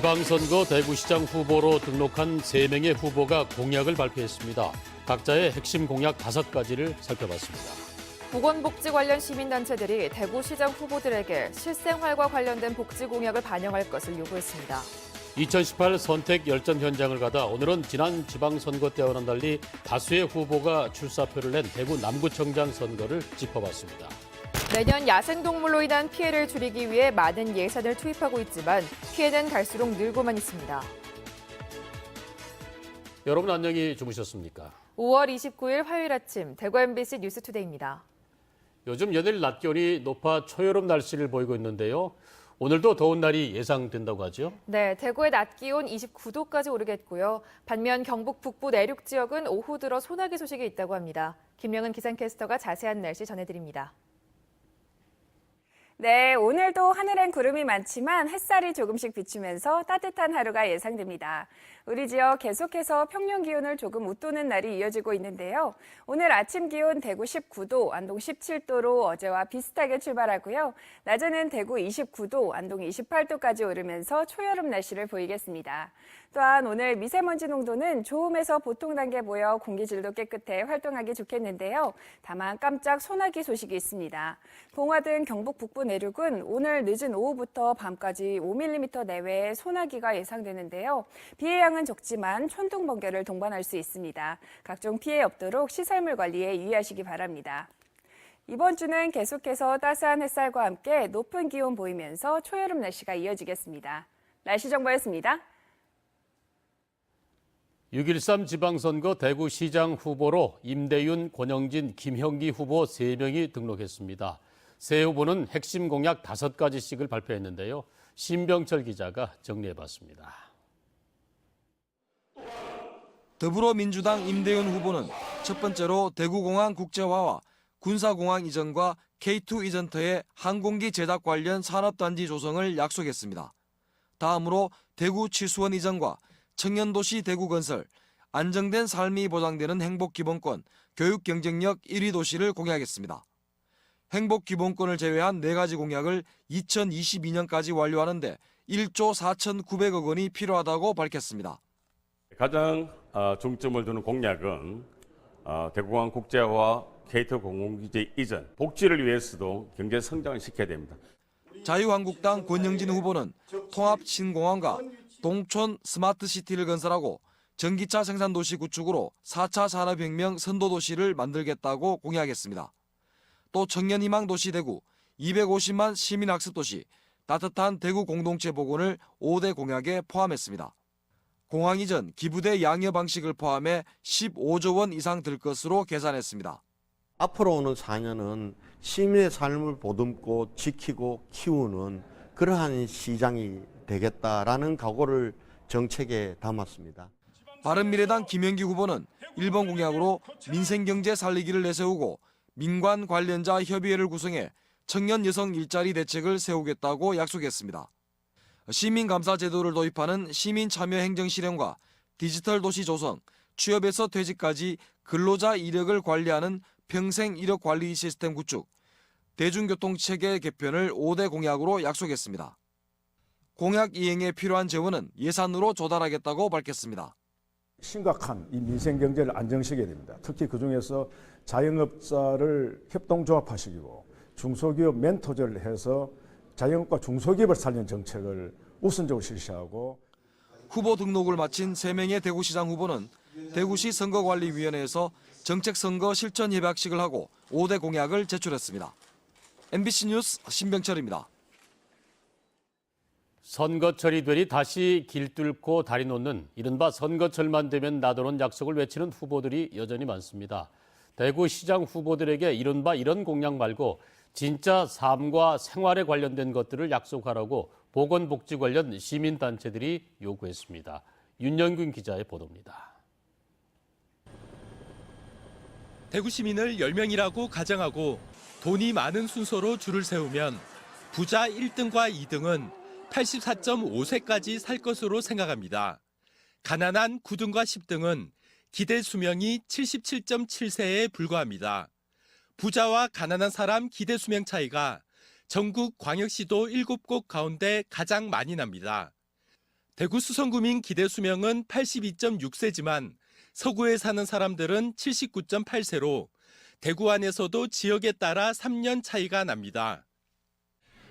지방선거 대구시장 후보로 등록한 3명의 후보가 공약을 발표했습니다. 각자의 핵심 공약 5가지를 살펴봤습니다. 보건복지 관련 시민단체들이 대구시장 후보들에게 실생활과 관련된 복지 공약을 반영할 것을 요구했습니다. 2018 선택 열전 현장을 가다 오늘은 지난 지방선거 때와는 달리 다수의 후보가 출사표를 낸 대구 남구청장 선거를 짚어봤습니다. 매년 야생동물로 인한 피해를 줄이기 위해 많은 예산을 투입하고 있지만 피해는 갈수록 늘고만 있습니다. 여러분 안녕히 주무셨습니까? 5월 29일 화요일 아침 대구 MBC 뉴스투데이입니다. 요즘 연일 낮 기온이 높아 초여름 날씨를 보이고 있는데요. 오늘도 더운 날이 예상된다고 하죠? 네, 대구의 낮 기온 29도까지 오르겠고요. 반면 경북 북부 내륙 지역은 오후 들어 소나기 소식이 있다고 합니다. 김명은 기상캐스터가 자세한 날씨 전해드립니다. 네, 오늘도 하늘엔 구름이 많지만 햇살이 조금씩 비추면서 따뜻한 하루가 예상됩니다. 우리 지역 계속해서 평년 기온을 조금 웃도는 날이 이어지고 있는데요. 오늘 아침 기온 대구 19도, 안동 17도로 어제와 비슷하게 출발하고요. 낮에는 대구 29도, 안동 28도까지 오르면서 초여름 날씨를 보이겠습니다. 또한 오늘 미세먼지 농도는 좋음에서 보통 단계 보여 공기질도 깨끗해 활동하기 좋겠는데요. 다만 깜짝 소나기 소식이 있습니다. 봉화 등 경북 북부 내륙은 오늘 늦은 오후부터 밤까지 5mm 내외의 소나기가 예상되는데요. 비의 양은 적지만 천둥 번개를 동반할 수 있습니다. 각종 피해 없도록 시설물 관리에 유의하시기 바랍니다. 이번 주는 계속해서 따스한 햇살과 함께 높은 기온 보이면서 초여름 날씨가 이어지겠습니다. 날씨 정보였습니다. 6.13 지방선거 대구시장 후보로 임대윤, 권영진, 김형기 후보 3명이 등록했습니다. 세 후보는 핵심 공약 5가지씩을 발표했는데요. 신병철 기자가 정리해봤습니다. 더불어민주당 임대윤 후보는 첫 번째로 대구공항 국제화와 군사공항 이전과 K2 이전터의 항공기 제작 관련 산업단지 조성을 약속했습니다. 다음으로 대구 치수원 이전과 청년도시 대구 건설, 안정된 삶이 보장되는 행복기본권, 교육 경쟁력 1위 도시를 공약했습니다. 행복기본권을 제외한 4가지 공약을 2022년까지 완료하는데 1조 4,900억 원이 필요하다고 밝혔습니다. 가장 중점을 두는 공약은 대구공항 국제화와 K2 공공기지 이전, 복지를 위해서도 경제 성장을 시켜야 됩니다. 자유한국당 권영진 후보는 통합 신공항과 동촌 스마트시티를 건설하고 전기차 생산도시 구축으로 4차 산업혁명 선도도시를 만들겠다고 공약했습니다. 또 청년희망도시 대구, 250만 시민학습도시, 따뜻한 대구 공동체 복원을 5대 공약에 포함했습니다. 공항 이전 기부대 양여 방식을 포함해 15조 원 이상 들 것으로 계산했습니다. 앞으로 오는 4년은 시민의 삶을 보듬고 지키고 키우는 그러한 시장이 되겠다라는 각오를 정책에 담았습니다. 바른미래당 김영기 후보는 1번 공약으로 민생경제 살리기를 내세우고 민관 관련자 협의회를 구성해 청년 여성 일자리 대책을 세우겠다고 약속했습니다. 시민감사 제도를 도입하는 시민참여 행정 실현과 디지털 도시 조성, 취업에서 퇴직까지 근로자 이력을 관리하는 평생 이력 관리 시스템 구축, 대중교통 체계 개편을 5대 공약으로 약속했습니다. 공약 이행에 필요한 재원은 예산으로 조달하겠다고 밝혔습니다. 심각한 이 민생 경제를 안정시켜야 됩니다. 특히 그중에서 자영업자를 협동조합화시키고 중소기업 멘토제를 해서 자영업과 중소기업을 살리는 정책을 우선적으로 실시하고 후보 등록을 마친 3명의 대구시장 후보는 대구시 선거관리위원회에서 정책선거 실천 협약식을 하고 5대 공약을 제출했습니다. MBC 뉴스 신병철입니다. 선거철이 되니 다시 길 뚫고 다리 놓는 이른바 선거철만 되면 나도는 약속을 외치는 후보들이 여전히 많습니다. 대구시장 후보들에게 이른바 이런 공약 말고 진짜 삶과 생활에 관련된 것들을 약속하라고 보건복지 관련 시민단체들이 요구했습니다. 윤영균 기자의 보도입니다. 대구 시민을 10명이라고 가정하고 돈이 많은 순서로 줄을 세우면 부자 1등과 2등은 84.5세까지 살 것으로 생각합니다. 가난한 9등과 10등은 기대 수명이 77.7세에 불과합니다. 부자와 가난한 사람 기대 수명 차이가 전국 광역시도 7곳 가운데 가장 많이 납니다. 대구 수성구민 기대 수명은 82.6세지만 서구에 사는 사람들은 79.8세로 대구 안에서도 지역에 따라 3년 차이가 납니다.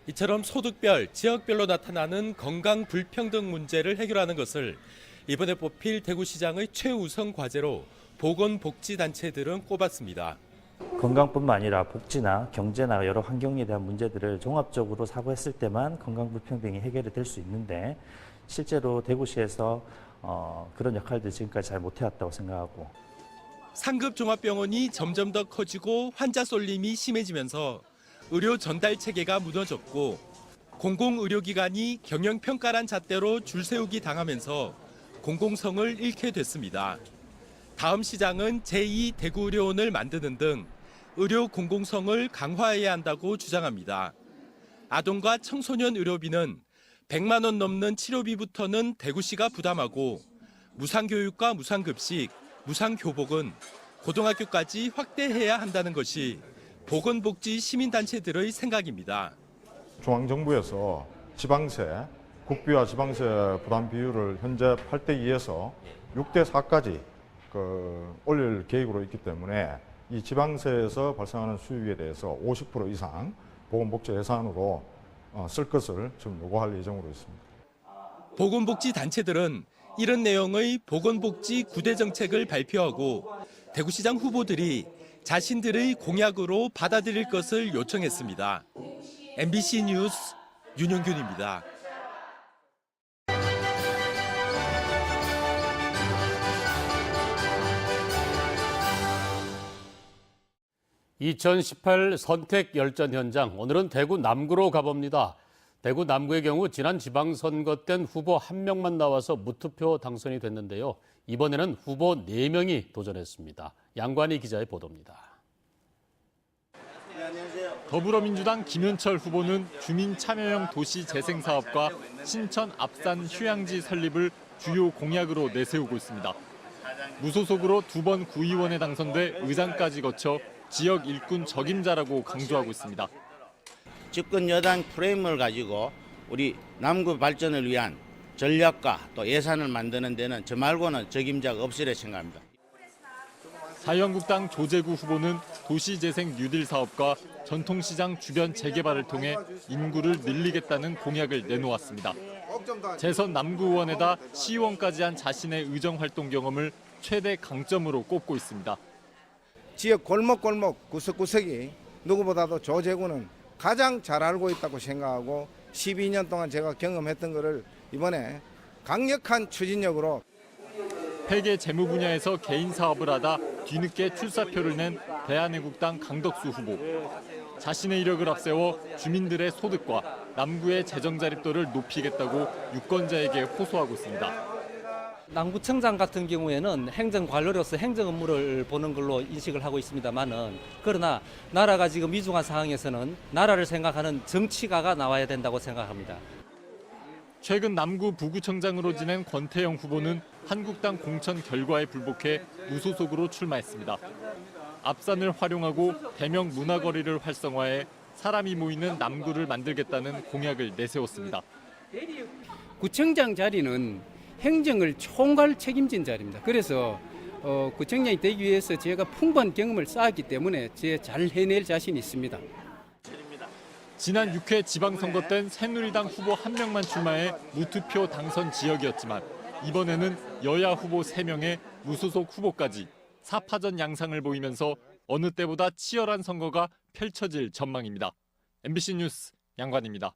이처럼 소득별, 지역별로 나타나는 건강 불평등 문제를 해결하는 것을 이번에 뽑힐 대구시장의 최우선 과제로 보건복지단체들은 꼽았습니다. 건강뿐만 아니라 복지나 경제나 여러 환경에 대한 문제들을 종합적으로 사고했을 때만 건강 불평등이 해결이 될 수 있는데 실제로 대구시에서 그런 역할들 지금까지 잘 못해왔다고 생각하고 상급 종합병원이 점점 더 커지고 환자 쏠림이 심해지면서 의료 전달 체계가 무너졌고 공공의료기관이 경영평가란 잣대로 줄 세우기 당하면서 공공성을 잃게 됐습니다. 다음 시장은 제2 대구의료원을 만드는 등 의료 공공성을 강화해야 한다고 주장합니다. 아동과 청소년 의료비는 100만 원 넘는 치료비부터는 대구시가 부담하고 무상교육과 무상급식, 무상교복은 고등학교까지 확대해야 한다는 것이 보건복지 시민단체들의 생각입니다. 중앙정부에서 지방세, 국비와 지방세 부담 비율을 현재 8대2에서 6대4까지 올릴 계획으로 있기 때문에 이 지방세에서 발생하는 수익에 대해서 50% 이상 보건복지 예산으로 쓸 것을 지금 요구할 예정으로 있습니다. 보건복지 단체들은 이런 내용의 보건복지 9대 정책을 발표하고 대구시장 후보들이 자신들의 공약으로 받아들일 것을 요청했습니다. MBC 뉴스 윤영균입니다. (2018) 선택 열전 현장, 오늘은 대구 남구로 가봅니다. 대구 남구의 경우 지난 지방선거 땐 후보 1명만 나와서 무투표 당선이 됐는데요. 이번에는 후보 4명이 도전했습니다. 양관희 기자의 보도입니다. 더불어민주당 김현철 후보는 주민 참여형 도시 재생 사업과 신천 앞산 휴양지 설립을 주요 공약으로 내세우고 있습니다. 무소속으로 2번 구의원에 당선돼 의장까지 거쳐 지역 일꾼 적임자라고 강조하고 있습니다. 집권 여당 프레임을 가지고 우리 남구 발전을 위한 전략과 또 예산을 만드는 데는 저 말고는 적임자가 없으리라 생각합니다. 자유한국당 조재구 후보는 도시재생 뉴딜 사업과 전통시장 주변 재개발을 통해 인구를 늘리겠다는 공약을 내놓았습니다. 재선 남구의원에다 시의원까지 한 자신의 의정활동 경험을 최대 강점으로 꼽고 있습니다. 지역 골목골목 구석구석이 누구보다도 조재구는 가장 잘 알고 있다고 생각하고 12년 동안 제가 경험했던 것을 이번에 강력한 추진력으로 회계 재무 분야에서 개인 사업을 하다 뒤늦게 출사표를 낸 대한애국당 강덕수 후보. 자신의 이력을 앞세워 주민들의 소득과 남구의 재정 자립도를 높이겠다고 유권자에게 호소하고 있습니다. 남구청장 같은 경우에는 행정관료로서 행정 업무를 보는 걸로 인식을 하고 있습니다만은 그러나 나라가 지금 위중한 상황에서는 나라를 생각하는 정치가가 나와야 된다고 생각합니다. 최근 남구 부구청장으로 지낸 권태영 후보는 한국당 공천 결과에 불복해 무소속으로 출마했습니다. 앞산을 활용하고 대명 문화거리를 활성화해 사람이 모이는 남구를 만들겠다는 공약을 내세웠습니다. 구청장 자리는 행정을 총괄 책임진 자리입니다. 그래서 구청장이 되기 위해서 제가 풍부한 경험을 쌓았기 때문에 잘 해낼 자신이 있습니다. 지난 6회 지방선거 땐 새누리당 후보 1명만 출마해 무투표 당선 지역이었지만 이번에는 여야 후보 3명에 무소속 후보까지 4파전 양상을 보이면서 어느 때보다 치열한 선거가 펼쳐질 전망입니다. MBC 뉴스 양관입니다.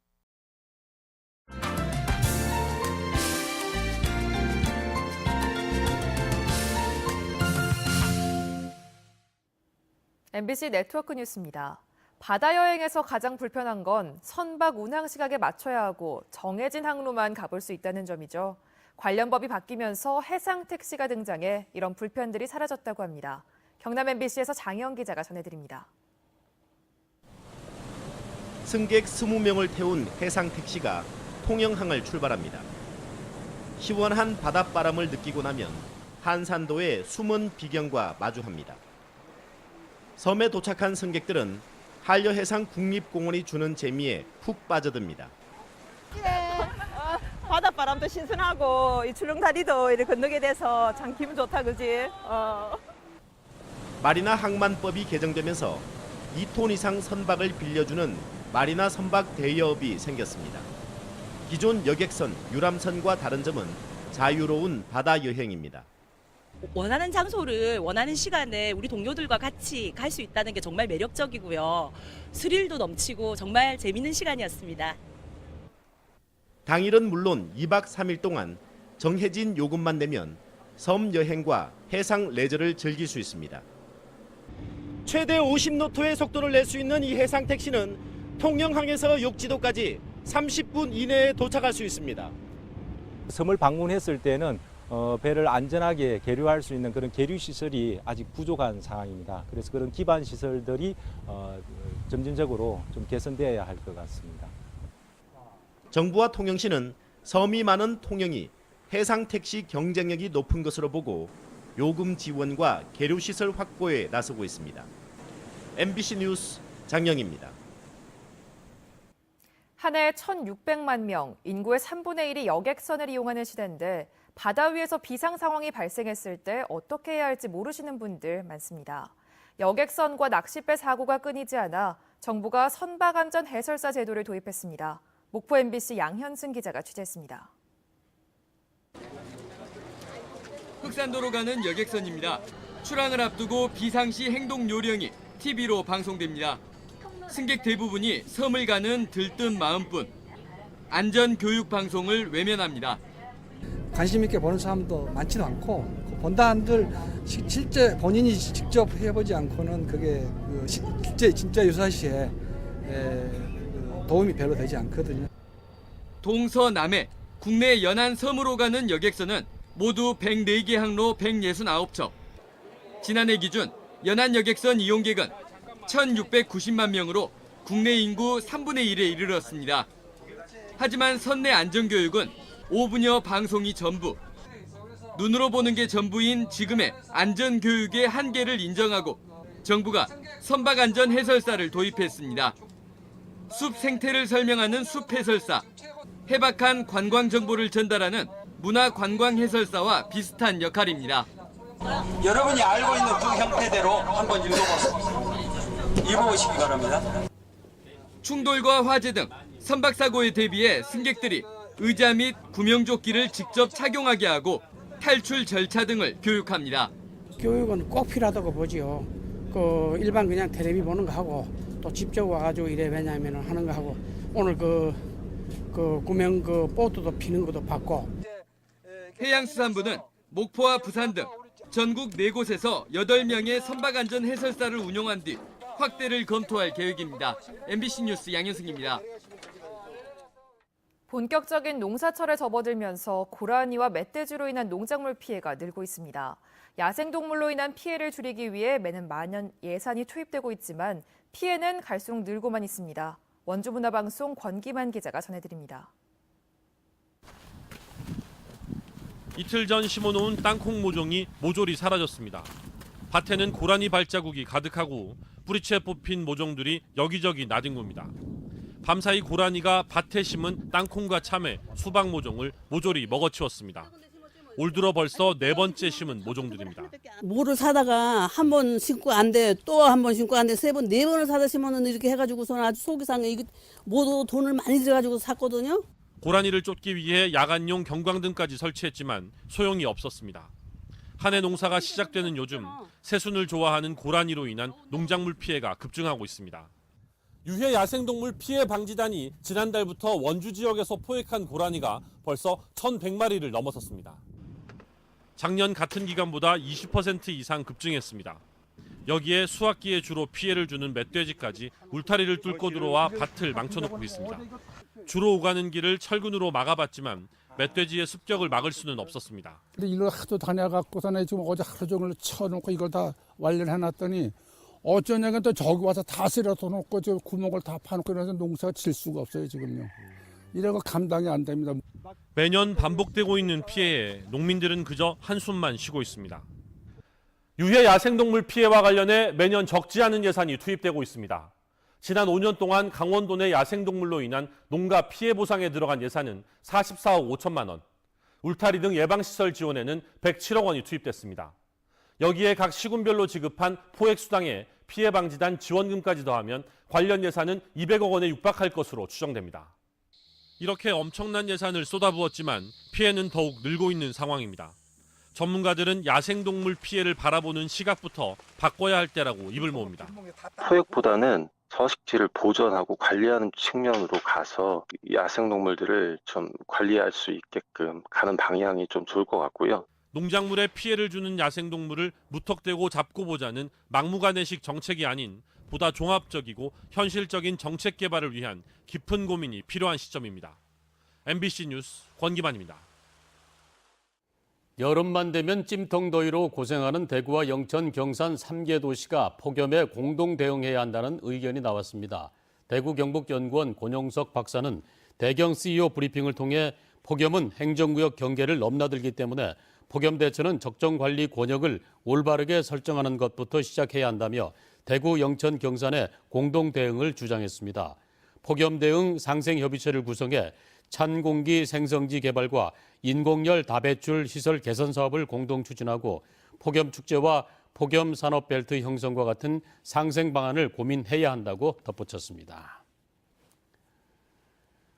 MBC 네트워크 뉴스입니다. 바다 여행에서 가장 불편한 건 선박 운항 시각에 맞춰야 하고 정해진 항로만 가볼 수 있다는 점이죠. 관련 법이 바뀌면서 해상 택시가 등장해 이런 불편들이 사라졌다고 합니다. 경남 MBC에서 장희영 기자가 전해드립니다. 승객 20명을 태운 해상 택시가 통영항을 출발합니다. 시원한 바닷바람을 느끼고 나면 한산도의 숨은 비경과 마주합니다. 섬에 도착한 승객들은 한려해상 국립공원이 주는 재미에 푹 빠져듭니다. 바닷바람도 신선하고 이 출렁다리도 이렇게 건너게 돼서 참 기분 좋다, 그지? 마리나 항만법이 개정되면서 2톤 이상 선박을 빌려주는 마리나 선박 대여업이 생겼습니다. 기존 여객선, 유람선과 다른 점은 자유로운 바다 여행입니다. 원하는 장소를 원하는 시간에 우리 동료들과 같이 갈 수 있다는 게 정말 매력적이고요. 스릴도 넘치고 정말 재밌는 시간이었습니다. 당일은 물론 2박 3일 동안 정해진 요금만 내면 섬 여행과 해상 레저를 즐길 수 있습니다. 최대 50노트의 속도를 낼 수 있는 이 해상 택시는 통영항에서 욕지도까지 30분 이내에 도착할 수 있습니다. 섬을 방문했을 때는 배를 안전하게 계류할 수 있는 그런 계류 시설이 아직 부족한 상황입니다. 그래서 그런 기반 시설들이 점진적으로 좀 개선되어야 할 것 같습니다. 정부와 통영시는 섬이 많은 통영이 해상 택시 경쟁력이 높은 것으로 보고 요금 지원과 계류 시설 확보에 나서고 있습니다. MBC 뉴스 장영입니다. 한 해 1,600만 명, 인구의 3분의 1이 여객선을 이용하는 시대인데 바다 위에서 비상 상황이 발생했을 때 어떻게 해야 할지 모르시는 분들 많습니다. 여객선과 낚싯배 사고가 끊이지 않아 정부가 선박안전 해설사 제도를 도입했습니다. 목포 MBC 양현승 기자가 취재했습니다. 흑산도로 가는 여객선입니다. 출항을 앞두고 비상시 행동 요령이 TV로 방송됩니다. 승객 대부분이 섬을 가는 들뜬 마음뿐 안전 교육 방송을 외면합니다. 관심 있게 보는 사람도 많지도 않고 본다 한들 실제 본인이 직접 해보지 않고는 그게 진짜 유사시에 도움이 별로 되지 않거든요. 동서남해 국내 연안 섬으로 가는 여객선은 모두 104개 항로 169척. 지난해 기준 연안 여객선 이용객은 1,690만 명으로 국내 인구 3분의 1에 이르렀습니다. 하지만 선내 안전교육은 5분여 방송이 전부. 눈으로 보는 게 전부인 지금의 안전교육의 한계를 인정하고 정부가 선박안전 해설사를 도입했습니다. 숲 생태를 설명하는 숲 해설사, 해박한 관광 정보를 전달하는 문화관광 해설사와 비슷한 역할입니다. 여러분이 알고 있는 그 형태대로 한번 읽어보세요. 읽어보시기 바랍니다. 충돌과 화재 등 선박사고에 대비해 승객들이 의자 및 구명조끼를 직접 착용하게 하고 탈출 절차 등을 교육합니다. 교육은 꼭 필요하다고 보지요. 일반 그냥 텔레비 보는 거 하고 또 직접 와가지고 이래 왜냐면 하는 거 하고 오늘 구명 보트도 피는 것도 봤고. 해양수산부는 목포와 부산 등 전국 4곳에서 8명의 선박안전 해설사를 운영한 뒤 확대를 검토할 계획입니다. MBC 뉴스 양현승입니다. 본격적인 농사철에 접어들면서 고라니와 멧돼지로 인한 농작물 피해가 늘고 있습니다. 야생동물로 인한 피해를 줄이기 위해 매년 만원 예산이 투입되고 있지만 피해는 갈수록 늘고만 있습니다. 원주문화방송 권기만 기자가 전해드립니다. 이틀 전 심어놓은 땅콩 모종이 모조리 사라졌습니다. 밭에는 고라니 발자국이 가득하고 뿌리채 뽑힌 모종들이 여기저기 나뒹굽니다. 밤사이 고라니가 밭에 심은 땅콩과 참외, 수박 모종을 모조리 먹어치웠습니다. 올 들어 벌써 4번째 심은 모종들입니다. 모를 사다가 한 번 심고 안 돼, 또 한 번 심고 안 돼, 3번, 4번을 사다 심었는데 이렇게 해가지고서는 아주 속이 상해. 이거 모두 돈을 많이 들여가지고 샀거든요. 고라니를 쫓기 위해 야간용 경광등까지 설치했지만 소용이 없었습니다. 한 해 농사가 시작되는 요즘 새순을 좋아하는 고라니로 인한 농작물 피해가 급증하고 있습니다. 유해 야생동물 피해 방지단이 지난달부터 원주 지역에서 포획한 고라니가 벌써 1,100마리를 넘어섰습니다. 작년 같은 기간보다 20% 이상 급증했습니다. 여기에 수확기에 주로 피해를 주는 멧돼지까지 울타리를 뚫고 들어와 밭을 망쳐놓고 있습니다. 주로 오가는 길을 철근으로 막아봤지만 멧돼지의 습격을 막을 수는 없었습니다. 일로 하도 다녀갖고서는 지금 어제 하루 종일 쳐놓고 이걸 다 완료를 해놨더니 어쩌냐면 또 저기 와서 다 쓸어서 놓고 저 구멍을 다 파놓고 이래서 농사가 질 수가 없어요 지금요. 이래가 감당이 안 됩니다. 매년 반복되고 있는 피해에 농민들은 그저 한숨만 쉬고 있습니다. 유해 야생동물 피해와 관련해 매년 적지 않은 예산이 투입되고 있습니다. 지난 5년 동안 강원도 내 야생동물로 인한 농가 피해 보상에 들어간 예산은 44억 5천만 원, 울타리 등 예방시설 지원에는 107억 원이 투입됐습니다. 여기에 각 시군별로 지급한 포획수당에 피해 방지단 지원금까지 더하면 관련 예산은 200억 원에 육박할 것으로 추정됩니다. 이렇게 엄청난 예산을 쏟아부었지만 피해는 더욱 늘고 있는 상황입니다. 전문가들은 야생동물 피해를 바라보는 시각부터 바꿔야 할 때라고 입을 모읍니다. 포획보다는 서식지를 보존하고 관리하는 측면으로 가서 야생동물들을 좀 관리할 수 있게끔 가는 방향이 좀 좋을 것 같고요. 농작물에 피해를 주는 야생동물을 무턱대고 잡고 보자는 막무가내식 정책이 아닌 보다 종합적이고 현실적인 정책 개발을 위한 깊은 고민이 필요한 시점입니다. MBC 뉴스 권기만입니다. 여름만 되면 찜통더위로 고생하는 대구와 영천, 경산 3개 도시가 폭염에 공동 대응해야 한다는 의견이 나왔습니다. 대구 경북연구원 권용석 박사는 대경 CEO 브리핑을 통해 폭염은 행정구역 경계를 넘나들기 때문에 폭염 대처는 적정관리 권역을 올바르게 설정하는 것부터 시작해야 한다며 대구, 영천, 경산의 공동 대응을 주장했습니다. 폭염 대응 상생협의체를 구성해 찬 공기 생성지 개발과 인공열 다배출 시설 개선 사업을 공동 추진하고 폭염 축제와 폭염 산업 벨트 형성과 같은 상생 방안을 고민해야 한다고 덧붙였습니다.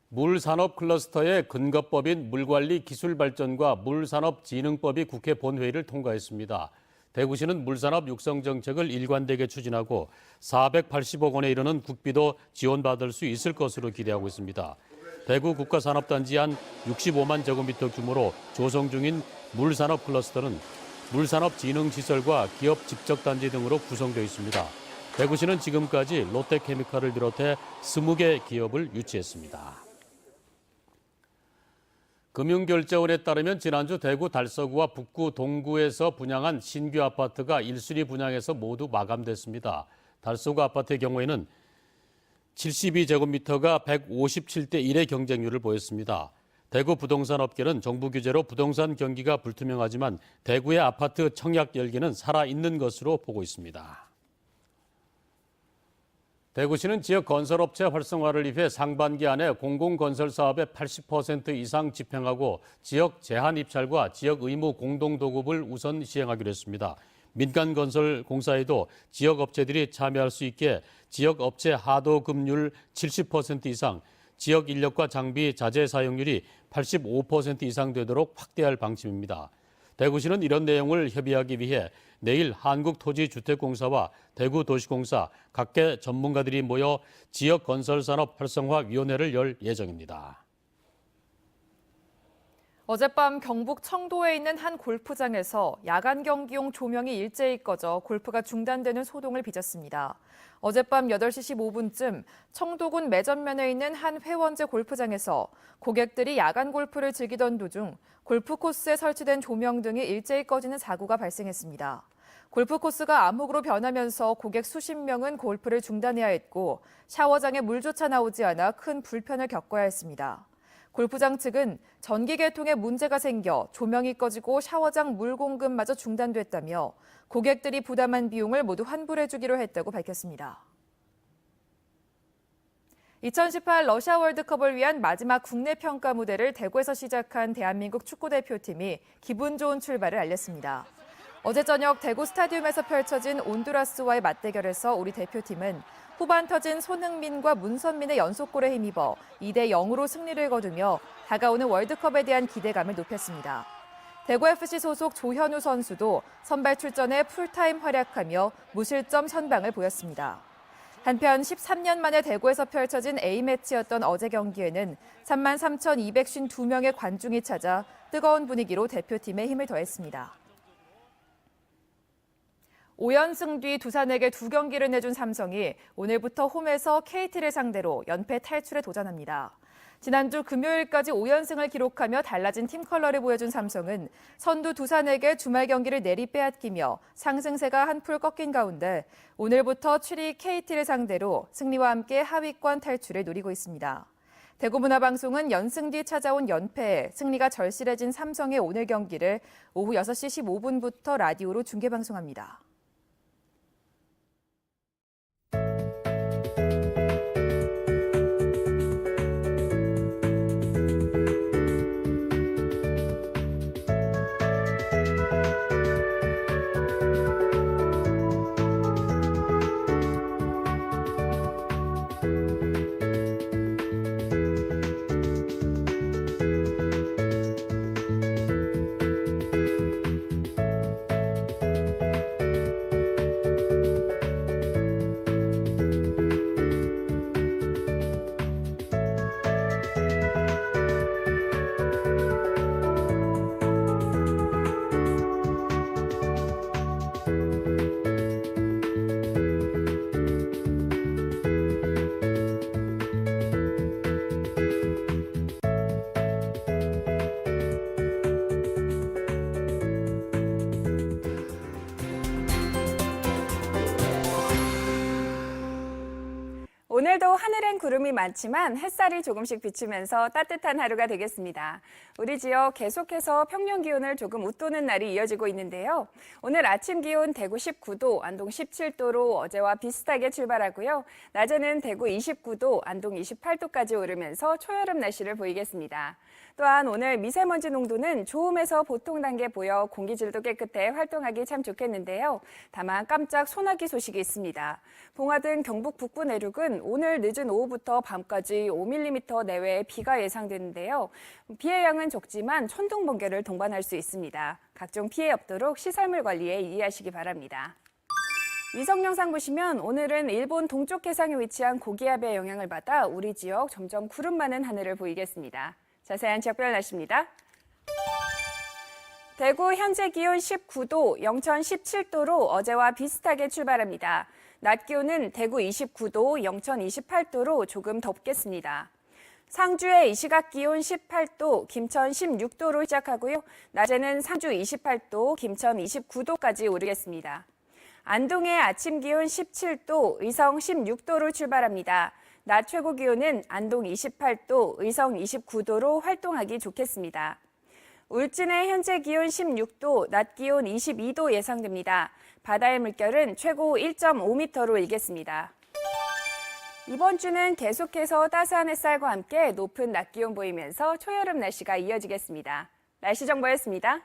물산업 클러스터의 근거법인 물관리 기술발전과 물산업진흥법이 국회 본회의를 통과했습니다. 대구시는 물산업 육성 정책을 일관되게 추진하고 480억 원에 이르는 국비도 지원받을 수 있을 것으로 기대하고 있습니다. 대구 국가산업단지 한 65만 제곱미터 규모로 조성 중인 물산업 클러스터는 물산업진흥시설과 기업 직접단지 등으로 구성되어 있습니다. 대구시는 지금까지 롯데케미칼을 비롯해 20개 기업을 유치했습니다. 금융결제원에 따르면 지난주 대구 달서구와 북구 동구에서 분양한 신규 아파트가 1순위 분양에서 모두 마감됐습니다. 달서구 아파트의 경우에는 72제곱미터가 157대 1의 경쟁률을 보였습니다. 대구 부동산 업계는 정부 규제로 부동산 경기가 불투명하지만 대구의 아파트 청약 열기는 살아있는 것으로 보고 있습니다. 대구시는 지역 건설업체 활성화를 위해 상반기 안에 공공건설 사업의 80% 이상 집행하고 지역 제한 입찰과 지역 의무 공동도급을 우선 시행하기로 했습니다. 민간건설공사에도 지역업체들이 참여할 수 있게 지역업체 하도급률 70% 이상, 지역 인력과 장비 자재 사용률이 85% 이상 되도록 확대할 방침입니다. 대구시는 이런 내용을 협의하기 위해 내일 한국토지주택공사와 대구도시공사, 각계 전문가들이 모여 지역건설산업 활성화위원회를 열 예정입니다. 어젯밤 경북 청도에 있는 한 골프장에서 야간 경기용 조명이 일제히 꺼져 골프가 중단되는 소동을 빚었습니다. 어젯밤 8시 15분쯤 청도군 매전면에 있는 한 회원제 골프장에서 고객들이 야간 골프를 즐기던 도중 골프 코스에 설치된 조명 등이 일제히 꺼지는 사고가 발생했습니다. 골프 코스가 암흑으로 변하면서 고객 수십 명은 골프를 중단해야 했고 샤워장에 물조차 나오지 않아 큰 불편을 겪어야 했습니다. 골프장 측은 전기 계통에 문제가 생겨 조명이 꺼지고 샤워장 물 공급마저 중단됐다며 고객들이 부담한 비용을 모두 환불해주기로 했다고 밝혔습니다. 2018 러시아 월드컵을 위한 마지막 국내 평가 무대를 대구에서 시작한 대한민국 축구대표팀이 기분 좋은 출발을 알렸습니다. 어제 저녁 대구 스타디움에서 펼쳐진 온두라스와의 맞대결에서 우리 대표팀은 후반 터진 손흥민과 문선민의 연속골에 힘입어 2대0으로 승리를 거두며 다가오는 월드컵에 대한 기대감을 높였습니다. 대구FC 소속 조현우 선수도 선발 출전에 풀타임 활약하며 무실점 선방을 보였습니다. 한편 13년 만에 대구에서 펼쳐진 A매치였던 어제 경기에는 33,252명의 관중이 찾아 뜨거운 분위기로 대표팀에 힘을 더했습니다. 5연승 뒤 두산에게 2경기를 내준 삼성이 오늘부터 홈에서 KT를 상대로 연패 탈출에 도전합니다. 지난주 금요일까지 5연승을 기록하며 달라진 팀 컬러를 보여준 삼성은 선두 두산에게 주말 경기를 내리 빼앗기며 상승세가 한풀 꺾인 가운데 오늘부터 7위 KT를 상대로 승리와 함께 하위권 탈출을 노리고 있습니다. 대구문화방송은 연승 뒤 찾아온 연패에 승리가 절실해진 삼성의 오늘 경기를 오후 6시 15분부터 라디오로 중계방송합니다. 오늘도 하늘엔 구름이 많지만 햇살이 조금씩 비치면서 따뜻한 하루가 되겠습니다. 우리 지역 계속해서 평년 기온을 조금 웃도는 날이 이어지고 있는데요. 오늘 아침 기온 대구 19도, 안동 17도로 어제와 비슷하게 출발하고요. 낮에는 대구 29도, 안동 28도까지 오르면서 초여름 날씨를 보이겠습니다. 또한 오늘 미세먼지 농도는 좋음에서 보통 단계 보여 공기질도 깨끗해 활동하기 참 좋겠는데요. 다만 깜짝 소나기 소식이 있습니다. 봉화 등 경북 북부 내륙은 오늘 늦은 오후부터 밤까지 5mm 내외의 비가 예상되는데요. 비의 양은 적지만 천둥 번개를 동반할 수 있습니다. 각종 피해 없도록 시설물 관리에 유의하시기 바랍니다. 위성 영상 보시면 오늘은 일본 동쪽 해상에 위치한 고기압의 영향을 받아 우리 지역 점점 구름 많은 하늘을 보이겠습니다. 자세한 지역별 날씨입니다. 대구 현재 기온 19도, 영천 17도로 어제와 비슷하게 출발합니다. 낮 기온은 대구 29도, 영천 28도로 조금 덥겠습니다. 상주의 이 시각 기온 18도, 김천 16도로 시작하고요. 낮에는 상주 28도, 김천 29도까지 오르겠습니다. 안동의 아침 기온 17도, 의성 16도로 출발합니다. 낮 최고 기온은 안동 28도, 의성 29도로 활동하기 좋겠습니다. 울진의 현재 기온 16도, 낮 기온 22도 예상됩니다. 바다의 물결은 최고 1.5m로 일겠습니다. 이번 주는 계속해서 따스한 햇살과 함께 높은 낮 기온 보이면서 초여름 날씨가 이어지겠습니다. 날씨 정보였습니다.